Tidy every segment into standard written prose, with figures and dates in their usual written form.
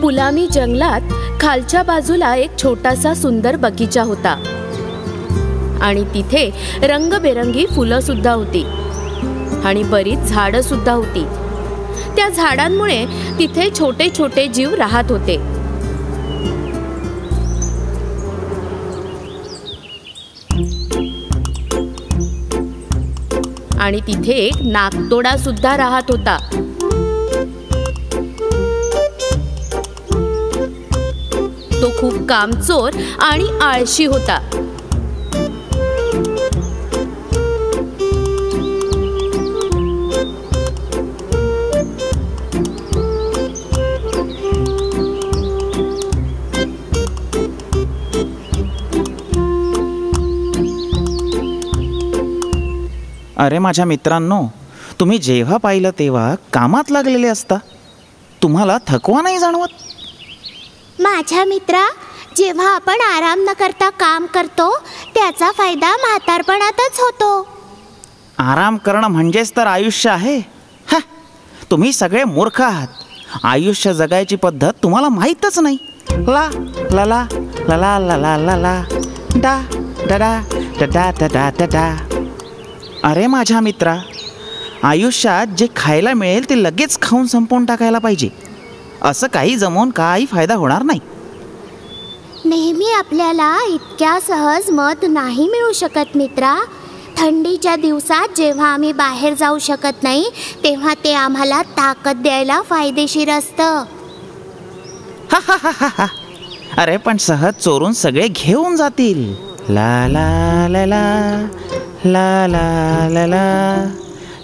पुलामी जंगलात खालच्या बाजूला एक छोटासा सुंदर बगीचा होता आणि तिथे रंगबेरंगी फुलं सुद्धा होती आणि बरीच झाडं सुद्धा होती. त्या झाडांमुळे तिथे छोटे छोटे जीव राहत होते. आणि तिथे एक नागतोडा सुद्धा राहत होता. तो खूप कामचोर आणि आळशी होता. अरे माझ्या मित्रांनो, तुम्ही जेव्हा पाहिलं तेव्हा कामात लागलेले असता. तुम्हाला थकवा नाही जाणवत? माझ्या मित्रा, जेव्हा आपण आराम न करता काम करतो त्याचा फायदा म्हातारपणातच होतो. आराम करणं म्हणजेच तर आयुष्य आहे. तुम्ही सगळे मूर्ख आहात. आयुष्य जगायची पद्धत तुम्हाला माहीतच नाही. ला ला ला ला ला ला ला ला ला डा डा डा डा डा डा डा डा. अरे माझ्या मित्रा, आयुष्यात जे खायला मिळेल ते लगेच खाऊन संपवून टाकायला पाहिजे. असं काही जमवून काही फायदा होणार नाही. नेहमी आपल्याला इतक्या सहज मध नाही मिळू शकत मित्रा. थंडीच्या दिवसात जेव्हा आम्ही बाहेर जाऊ शकत नाही तेव्हा ते आम्हाला ताकद द्यायला फायदेशीर असतं. अरे पण सहज चोरून सगळे घेऊन जातील. ला ला ला ला ला ला ला ला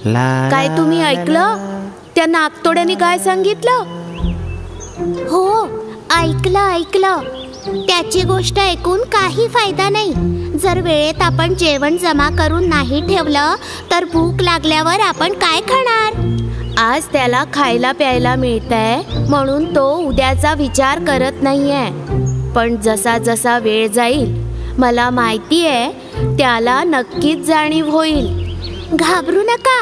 ला. काय तुम्ही ऐकलं? त्या नागतोड्याने काय सांगितलं? हो, ऐकलं. त्याची गोष्ट ऐकून काही फायदा नाही. जर वेळेत आपण जेवण जमा करून नाही ठेवलं तर भूक लागल्यावर आपण काय खाणार? आज त्याला खायला प्यायला मिळतंय म्हणून तो उद्याचा विचार करत नाहीये. पण जसा जसा वेळ जाईल मला माहिती आहे त्याला नक्कीच जाणीव होईल. घाबरू नका.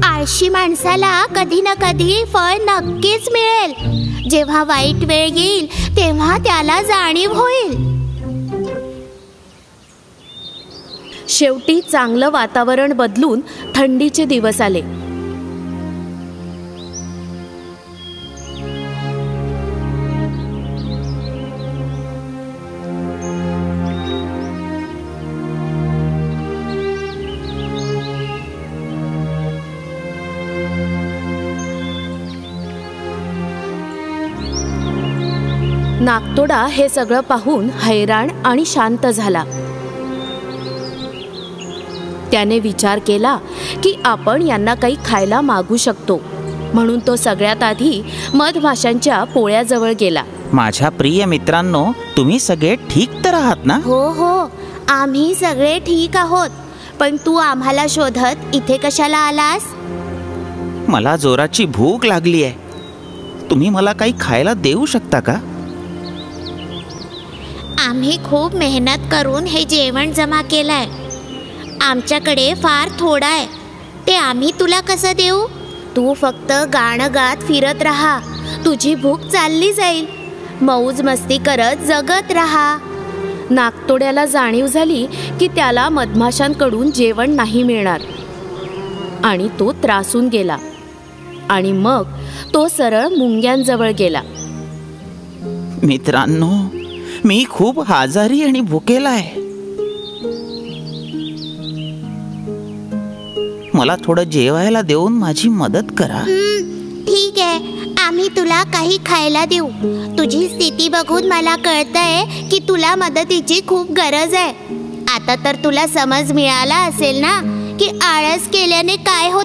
आळशी माणसाला कधी ना कधी फळ नक्कीच मिळेल. जेव्हा वाईट वेळ येईल तेव्हा त्याला जाणीव होईल. शेवटी चांगलं वातावरण बदलून थंडीचे दिवस आले. नागतोडा हे सगळं पाहून हैराण आणि शांत झाला. त्याने विचार केला की आपण यांना काही खायला मागू शकतो. म्हणून तो सगळ्यात आधी मधमाशांच्या पोळ्याजवळ गेला. माझ्या प्रिय मित्रांनो, तुम्ही सगळे ठीक तर आहात ना? हो, आम्ही सगळे ठीक आहोत. पण तू आम्हाला शोधत इथे कशाला आलास? मला जोराची भूक लागली आहे. तुम्ही मला काही खायला देऊ शकता का? आम्ही खूप मेहनत करून हे जेवण जमा केलंय. आमच्याकडे फार थोडं आहे. ते आम्ही तुला कसं देऊ? तू फक्त गाणं गात फिरत राहा. तुझी भूक चालली जाईल. मौज मस्ती करत जगत राहा. नागतोड्याला जाणीव झाली की त्याला मधमाशांकडून जेवण नाही मिळणार आणि तो त्रासून गेला. आणि मग तो सरळ मुंग्यांजवळ गेला. मित्रांनो, मी खूप आजारी आणि भुकेला आहे. मला थोडं जेवायला देऊन माझी मदत करा. ठीक आहे, आम्ही तुला काही खायला देऊ. तुझी स्थिती बघून मला कळतंय की तुला मदतीची खूप गरज आहे. आता तर तुला समज मिळाला असेल ना की आळस केल्याने काय होतं.